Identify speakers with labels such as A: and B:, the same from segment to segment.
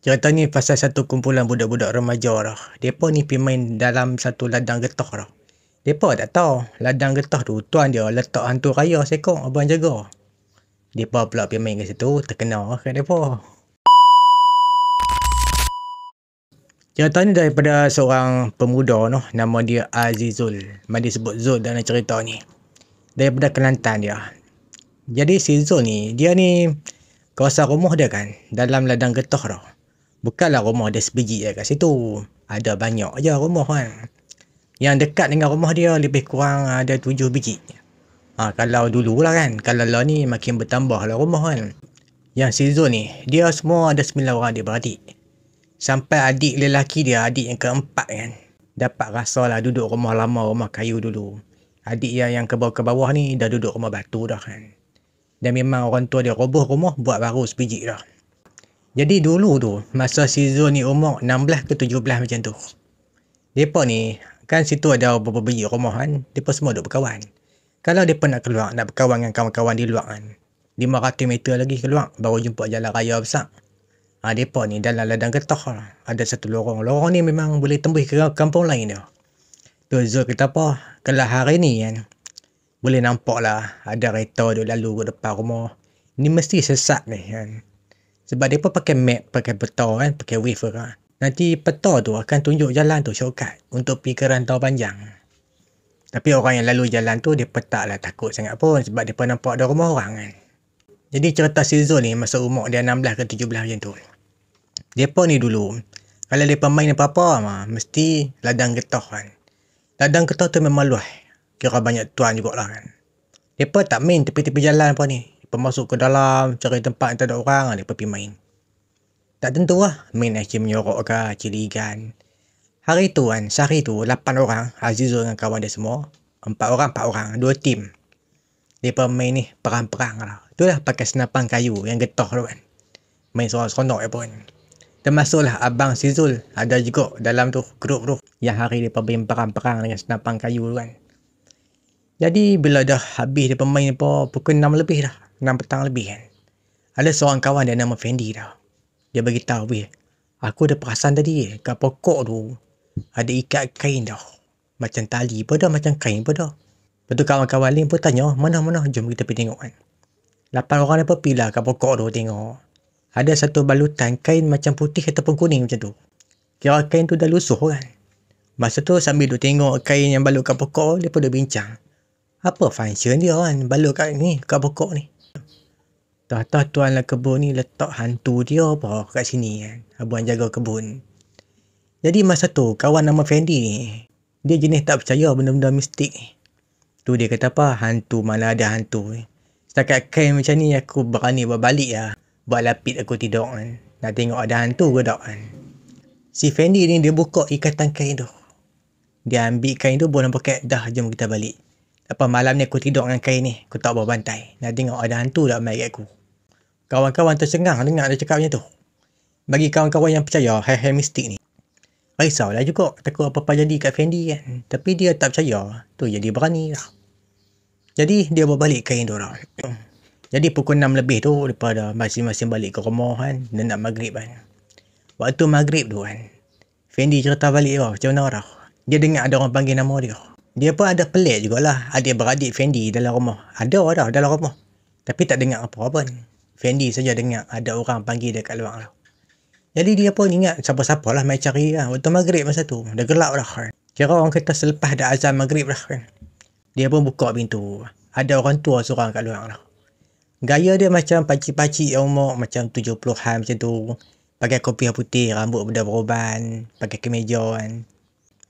A: Cerita ni pasal satu kumpulan budak-budak remaja dah. Depa ni pergi main dalam satu ladang getah dah. Depa tak tahu ladang getah tu tuan dia letak hantu raya seekor abang jaga. Depa pula pergi main kat situ, terkena kat depa. Cerita ni daripada seorang pemuda noh, nama dia Azizul. Memang disebut Zul dalam cerita ni. Daripada Kelantan dia. Jadi si Zul ni, dia ni kawasan rumah dia kan dalam ladang getah dah. Bukanlah rumah dia sebiji je kat situ. Ada banyak je rumah kan. Yang dekat dengan rumah dia lebih kurang ada 7 biji. Kalau dulu lah kan. Kalau lah ni makin bertambah lah rumah kan. Yang si Zul ni, dia semua ada 9 orang adik-beradik. Sampai adik lelaki dia, adik yang keempat kan, dapat rasa lah duduk rumah lama, rumah kayu dulu. Adik yang ke bawah ni dah duduk rumah batu dah kan. Dan memang orang tua dia roboh rumah, buat baru sebiji dah. Jadi dulu tu, masa si Zul ni umur 16 ke 17 macam tu. Mereka ni, kan situ ada beberapa biji rumah kan. Mereka semua duduk berkawan. Kalau mereka nak keluar, nak berkawan dengan kawan-kawan di luar kan, 500 meter lagi keluar, baru jumpa jalan raya besar. Mereka ni dalam ladang getah lah. Ada satu lorong. Lorong ni memang boleh tembus ke kampung lain dah. Tu Zul kata apa, kalau hari ni kan, boleh nampak lah ada kereta duduk lalu ke depan rumah. Ni mesti sesat ni kan. Sebab mereka pakai map, pakai peta kan, pakai wave kan. Nanti peta tu akan tunjuk jalan tu shortcut untuk pergi ke rantau panjang. Tapi orang yang lalu jalan tu, dia taklah takut sangat pun sebab mereka nampak ada rumah orang kan. Jadi cerita si Zul ni masa umur dia 16 ke 17 macam tu. Mereka ni dulu, kalau mereka main apa-apa mesti ladang getah kan. Ladang getah tu memang luas. Kira banyak tuan jugalah kan. Mereka tak main tepi-tepi jalan apa ni. Mereka masuk ke dalam, cari tempat yang tak ada orang, mereka pergi main. Tak tentu lah, main asyik menyorok ke, ciligan. Hari tu kan, sehari tu 8 orang, Azizul dengan kawan dia semua. 4 orang, 2 tim. Mereka main ni, perang-perang lah. Itulah pakai senapan kayu yang getah tu kan. Main seronok ya pun. Termasuklah abang si Zul, ada juga dalam tu grup tu. Yang hari dia main perang-perang dengan senapan kayu tu kan. Jadi bila dah habis dia main pukul 6 lebih dah. 6 petang lebih kan. Ada seorang kawan dia nama Fendi dah. Dia beritahu, weh, aku ada perasan tadi kat pokok tu ada ikat kain dah. Macam tali pun dah, macam kain pun dah. Lepas tu kawan-kawan lain pun tanya, mana, jom kita pergi tengok kan. 8 orang ni pun pergi lah kat pokok tu tengok. Ada satu balutan kain macam putih ataupun kuning macam tu. Kira kain tu dah lusuh kan. Masa tu sambil duk tengok kain yang balut kat pokok, dia pun dah bincang. Apa function dia kan balut kat ni, kat pokok ni. Tahu-tahu tuan lah kebun ni letak hantu dia apa kat sini kan. Abang jaga kebun. Jadi masa tu kawan nama Fendi ni, dia jenis tak percaya benda-benda mistik ni. Tu dia kata apa, hantu mana ada hantu ni. Setakat kain macam ni aku berani berbalik lah. Buat lapit aku tidur kan. Nak tengok ada hantu ke tak kan. Si Fendi ni dia buka ikatan kain tu. Dia ambil kain tu boleh pakai, dah jom kita balik. Apa malam ni aku tidur dengan kain ni. Aku tak bawa bantai. Nak tengok ada hantu tak main kat aku. Kawan-kawan tercengang dengar dia cakap macam tu. Bagi kawan-kawan yang percaya hal-hal mistik ni, risaulah juga. Takut apa-apa jadi kat Fendi kan. Tapi dia tak percaya. Tu jadi berani lah. Jadi dia bawa balik kain tu lah. Jadi pukul 6 lebih tu, mereka dah masing-masing balik ke rumah kan. Dan nak maghrib kan. Waktu maghrib tu kan, Fendi cerita balik macam mana dah. Dia dengar ada orang panggil nama dia. Dia pun ada pelik jugalah. Adik-beradik Fendi dalam rumah. Ada dah dalam rumah. Tapi tak dengar apa-apa pun. Fendi saja dengar ada orang panggil dia kat luar lah. Jadi dia pun ingat siapa-siapa lah main cari lah. Waktu maghrib masa tu, dah gelap dah kan. Kira orang kata selepas dah azan maghrib dah kan. Dia pun buka pintu. Ada orang tua seorang kat luar lah. Gaya dia macam pakcik-pakcik umur macam 70-an macam tu. Pakai kopiah putih, rambut berubah-uban, pakai kemeja kan.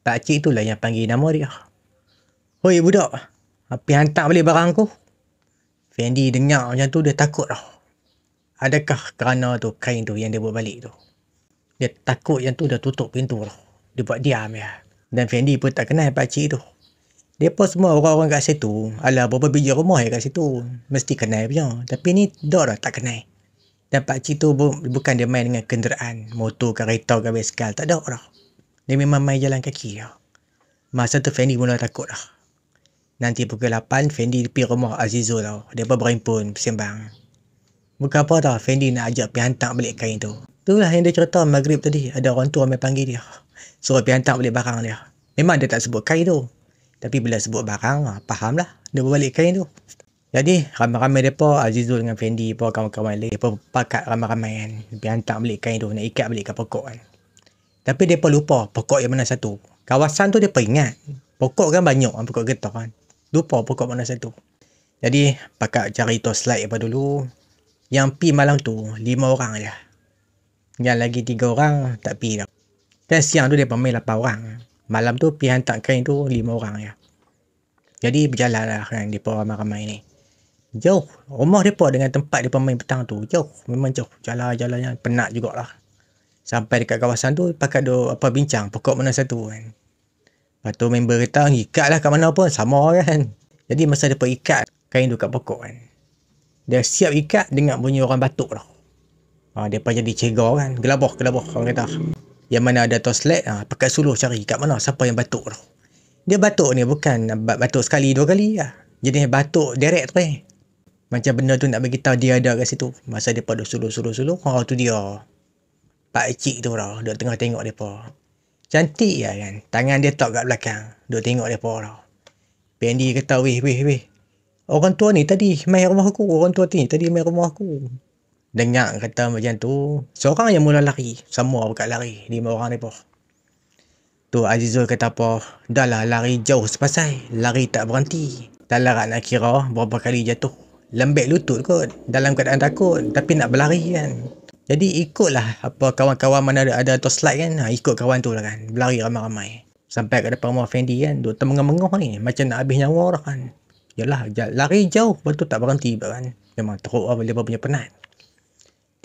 A: Pakcik tu lah yang panggil nama dia. Hoi budak, pergi hantar balik barang aku. Fendi dengar macam tu dia takut lah. Adakah kerana tu kain tu yang dia buat balik tu. Dia takut yang tu dah tutup pintu lah. Dia buat diam ya. Dan Fendi pun tak kenal pakcik tu. Mereka semua orang-orang kat situ, alah berapa biji rumah kat situ, mesti kenal punya. Tapi ni dah tak kenal. Dan pakcik tu bukan dia main dengan kenderaan, motor, kereta, basikal, tak ada dah. Dia memang main jalan kaki lah. Masa tu Fendi mula takut lah. Nanti pukul 8, Fendi pergi rumah Azizul tau. Dia pun berhimpun, bersembang. Bukan apa tau, Fendi nak ajak pergi hantar balik kain tu. Itulah yang dia cerita maghrib tadi. Ada orang tua main panggil dia. Suruh pergi hantar balik barang dia. Memang dia tak sebut kain tu. Tapi bila sebut barang, faham lah. Dia berbalik kain tu. Jadi ramai-ramai mereka, Azizul dengan Fendi pun kawan-kawan lain. Mereka pakat ramai-ramai kan. Pergi hantar balik kain tu. Nak ikat balik ke pokok kan. Tapi mereka lupa pokok yang mana satu. Kawasan tu mereka ingat. Pokok kan banyak kan. Pokok getah kan. Lupa pokok mana satu. Jadi pakat cari torchlight apa dulu. Yang pi malam tu 5 orang je. Yang lagi 3 orang tak pi dah. Dan siang tu dia main 8 orang. Malam tu pi hantar kain tu 5 orang je. Jadi berjalan lah kan mereka ramai-ramai ni. Jauh. Rumah mereka dengan tempat mereka main petang tu jauh. Memang jauh. Jalan-jalannya penat jugalah. Sampai dekat kawasan tu pakat dia bincang pokok mana satu kan. Lepas tu member kata ikat lah kat mana pun sama kan. Jadi masa dia ikat kain tu kat pokok kan. Dia siap ikat dengan bunyi orang batuk dah. Dia jadi cegah kan. Gelabah orang kata. Yang mana ada torchlight, pakai suluh cari kat mana siapa yang batuk dah. Dia batuk ni bukan batuk sekali 2 kali lah. Jadi batuk direct tu Macam benda tu nak bagi tahu dia ada kat situ. Masa dia pada suluh. Tu dia. Pak cik tu dah. Dia tengah tengok depa. Cantik lah kan. Tangan dia tak kat belakang. Dia tengok depa dah. Pendi kata, weh. Orang tua ni tadi main rumah aku. Dengar kata macam tu. Seorang yang mula lari. Semua bukan lari. 5 orang depa. Tu Azizul kata apa. Dah lah lari jauh sepasai. Lari tak berhenti. Tak larat nak kira berapa kali jatuh. Lembek lutut kot. Dalam keadaan takut. Tapi nak berlari kan. Jadi ikutlah apa kawan-kawan mana ada torchlight kan. Ikut kawan tu lah kan. Berlari ramai-ramai. Sampai kat depan rumah Fendi kan. Dia termengah-mengah ni. Macam nak habis nyawa dah kan. Yalah lari jauh. Lepas tu tak berhenti kan. Memang teruk lah dia punya penat.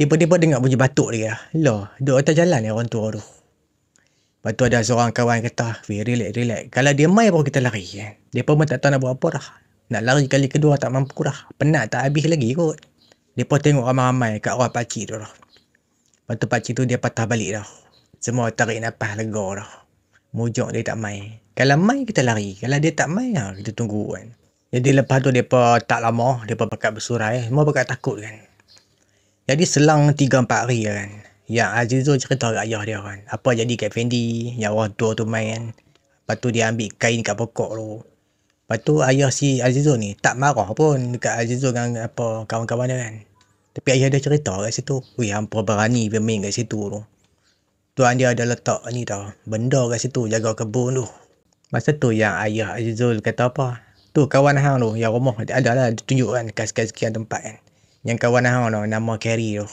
A: Tiba-tiba dengar bunyi batuk dia. Loh. Duduk atas jalan ni orang tua tu. Lepas tu ada seorang kawan kata. Relax. Kalau dia main pun kita lari kan. Dia pun tak tahu nak buat apa dah. Nak lari kali kedua tak mampu dah. Penat tak habis lagi kot. Dia pun tengok ramai-ramai kat arwah pakcik tu dah. Lepas tu pakcik tu dia patah balik dah. Semua tarik nafas lega dah. Mujuk dia tak main. Kalau main kita lari. Kalau dia tak main kita tunggu kan. Jadi lepas tu dia pun tak lama. Dia pun pakat bersurai. Semua pakat takut kan. Jadi selang 3-4 hari kan. Yang Azizul cerita kat ayah dia kan. Apa jadi kat Fendi. Yang orang tua tu main kan. Lepas tu dia ambil kain kat pokok tu. Lepas tu ayah si Azizul ni tak marah pun dekat Azizul dengan kawan-kawan dia kan. Tapi ayah dia cerita kat situ. Weh hampa berani bermain kat situ tu. Tuan dia ada letak ni tau. Benda kat situ jaga kebun tu. Masa tu yang ayah Azizul kata apa. Tu kawan hang tu. Yang rumah ada lah tunjuk kan. Sekian tempat kan. Yang kawan hang tu nama Carrie tu.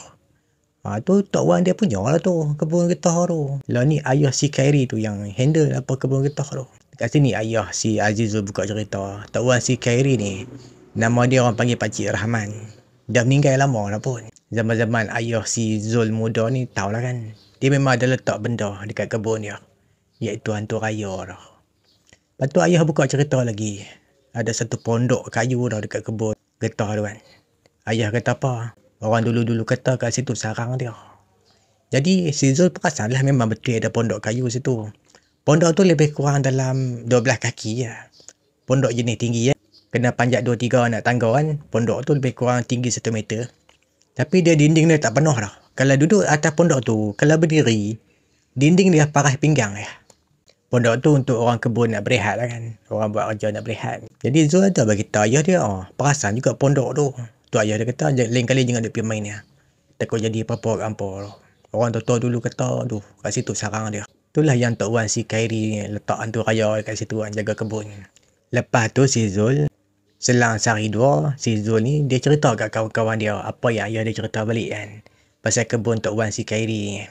A: Tu tok wan dia punya lah tu. Kebun getah tu. Lah ni ayah si Carrie tu yang handle kebun getah tu. Kat sini ayah si Azizul buka cerita. Tok wan si Carrie ni. Nama dia orang panggil Pakcik Rahman. Dah meninggal lama lah pun. Zaman-zaman ayah si Zul muda ni tahulah kan. Dia memang ada letak benda dekat kebun dia. Iaitu hantu raya dah. Lepas tu ayah buka cerita lagi. Ada satu pondok kayu dah dekat kebun getah tu kan. Ayah kata apa? Orang dulu-dulu kata kat situ sarang dia. Jadi si Zul perasan lah memang betul ada pondok kayu situ. Pondok tu lebih kurang dalam 12 kaki je. Pondok jenis tinggi ya. Kena panjat 2-3 nak tangga kan. Pondok tu lebih kurang tinggi 1 meter. Tapi dia dinding dia tak penuh dah. Kalau duduk atas pondok tu, kalau berdiri, dinding dia paras pinggang ya. Pondok tu untuk orang kebun nak berehat lah kan. Orang buat kerja nak berehat. Jadi Zul ada bagi tahu ayah dia, perasan juga pondok tu. Tu ayah dia kata, lain kali jangan duk pergi main ya. Takut jadi apa-apa kat orang tua dulu kata, kat situ sarang dia. Itulah yang Tok Wan si Khairi letak hantu raya kat situ kan, jaga kebun. Lepas tu si Zul, selang sehari 2, si Zul ni dia cerita kat kawan-kawan dia apa yang ayah dia cerita balik kan. Pasal kebun Tok Wan si Khairi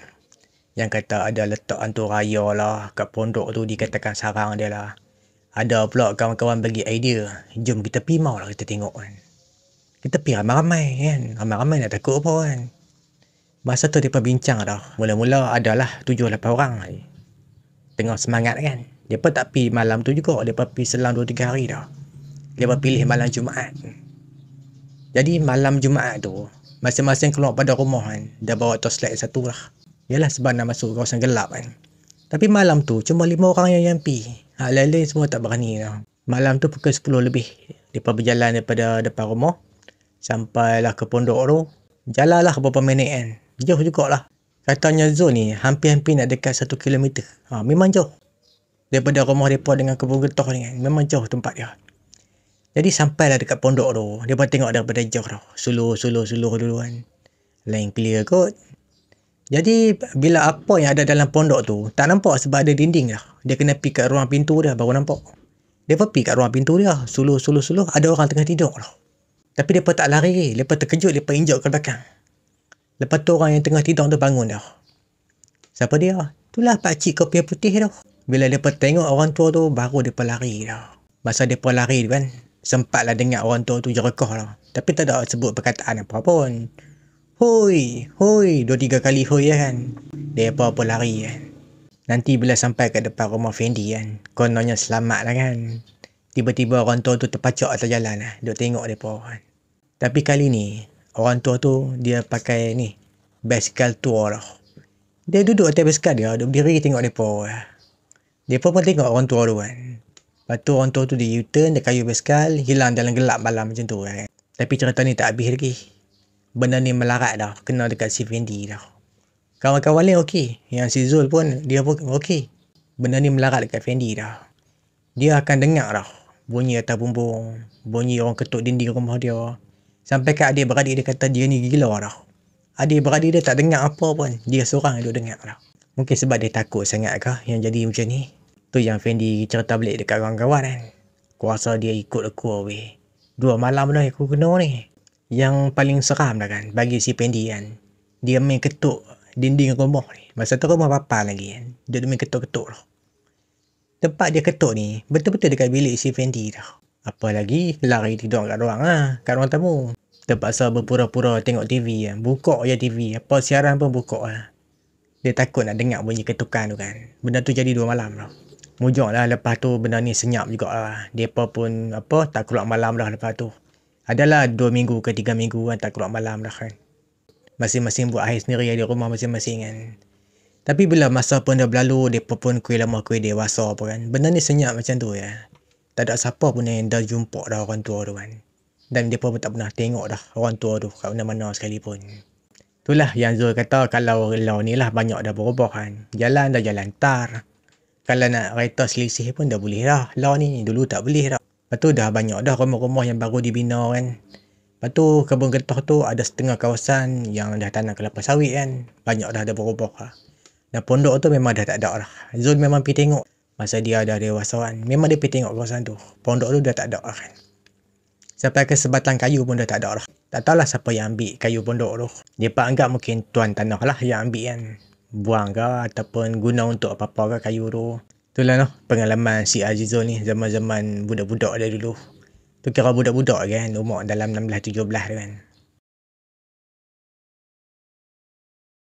A: yang kata ada letak hantu raya lah kat pondok tu, dikatakan sarang dia lah. Ada pula kawan-kawan bagi idea, jom kita pergi mau lah kita tengok kan. Kita pergi ramai-ramai kan, ramai-ramai nak takut apa kan. Masa tu dia bincang dah. Mula-mula adalah 7-8 orang. Tengah semangat kan. Dia pun tak pergi malam tu juga. Dia pun pergi selang 2-3 hari dah. Dia pun pilih malam Jumaat. Jadi malam Jumaat tu, masing-masing keluar pada rumah kan. Dia bawa torchlight satu lah. Yalah sebab nak masuk kawasan gelap kan. Tapi malam tu cuma 5 orang yang pergi. Lain-lain semua tak berani dah. Malam tu pukul 10 lebih. Dia pun berjalan daripada depan rumah. Sampailah ke pondok tu. Jalanlah beberapa minit kan. Jauh jugalah. Katanya zon ni hampir-hampir nak dekat 1 kilometer. Memang jauh. Daripada rumah mereka dengan Kebun Getah ni kan. Memang jauh tempat dia. Jadi sampailah dekat pondok tu. Mereka tengok daripada jauh tu. Suluh dulu kan. Lain clear kot. Jadi bila apa yang ada dalam pondok tu tak nampak sebab ada dinding dah. Dia kena pergi kat ruang pintu dia baru nampak. Dia pergi kat ruang pintu dia. Suluh. Ada orang tengah tidur dah. Tapi mereka tak lari. Mereka terkejut. Mereka injak ke belakang. Lepas tu orang yang tengah tidur tu bangun dah. Siapa dia? Itulah pakcik kopi putih dah. Bila mereka tengok orang tua tu baru mereka lari dah. Masa mereka lari tu kan. Sempatlah dengar orang tua tu jerekah dah. Tapi tak ada sebut perkataan apa pun. Hoi. 2-3 kali hoi kan. Mereka apa lari kan. Nanti bila sampai kat depan rumah Fendi kan. Kononnya selamat lah kan. Tiba-tiba orang tua tu terpacak atas jalan lah. Duk tengok mereka kan. Tapi kali ni. Orang tua tu dia pakai ni. Basikal tua lah. Dia duduk atas basikal dia. Duduk berdiri tengok mereka lah. Mereka pun tengok orang tua tu kan. Lepas tu orang tua tu dia U-turn. Dia kayu basikal. Hilang dalam gelap malam macam tu kan. Tapi cerita ni tak habis lagi. Benda ni melarat dah. Kena dekat si Fendi dah. Kawan-kawan lain okey. Yang si Zul pun dia pun okey. Benda ni melarat dekat Fendi dah. Dia akan dengar dah. Bunyi atas bumbung. Bunyi orang ketuk dinding rumah dia. Sampai kat adik-beradik dia kata dia ni gila dah. Adik-beradik dia tak dengar apa pun. Dia seorang yang dengar dah. Mungkin sebab dia takut sangat kah yang jadi macam ni. Tu yang Fendi cerita balik dekat kawan-kawan kan. Kuasa dia ikut aku weh. 2 malam dah aku kena ni. Yang paling seram dah kan. Bagi si Fendi kan. Dia main ketuk dinding rumah ni. Masa tu rumah papa lagi kan. Dia main ketuk-ketuk dah. Tempat dia ketuk ni. Betul-betul dekat bilik si Fendi dah. Apa lagi lari tidur kat ruang lah. Kat ruang tamu. Terpaksa berpura-pura tengok TV kan. Buka je TV. Apa siaran pun buka lah. Dia takut nak dengar bunyi ketukan tu kan. Benda tu jadi 2 malam dah. Mujur lah lepas tu benda ni senyap juga lah. Mereka pun tak keluar malam dah lepas tu. Adalah 2 minggu ke 3 minggu kan tak keluar malam dah kan. Masing-masing buat air sendiri di rumah masing-masing kan. Tapi bila masa pun dah berlalu. Mereka pun kuih lama kuih dewasa apa kan. Benda ni senyap macam tu ya. Tak ada siapa pun yang dah jumpa dah orang tua tu kan. Dan mereka pun tak pernah tengok dah orang tua tu kat mana-mana sekalipun. Itulah yang Zul kata kalau law ni lah banyak dah berubah kan. Jalan dah jalan tar. Kalau nak kereta selisih pun dah boleh dah. Law ni dulu tak boleh dah. Lepas tu dah banyak dah rumah-rumah yang baru dibina kan. Lepas tu Kebun Getah tu ada setengah kawasan yang dah tanam kelapa sawit kan. Banyak dah berubah lah. Dan pondok tu memang dah tak ada dah. Zul memang pergi tengok. Masa dia dah dewasa kan. Memang dia pergi tengok kawasan tu. Pondok tu dah tak ada lah kan. Sampai ke sebatang kayu pun dah tak ada lah. Tak tahulah siapa yang ambil kayu pondok tu. Dia anggap mungkin tuan tanah lah yang ambil kan. Buang ke ataupun guna untuk apa-apa ke kayu tu. Itulah noh pengalaman si Azizul ni zaman-zaman budak-budak dia dulu. Tu kira budak-budak kan. Umur dalam 16-17 tu kan.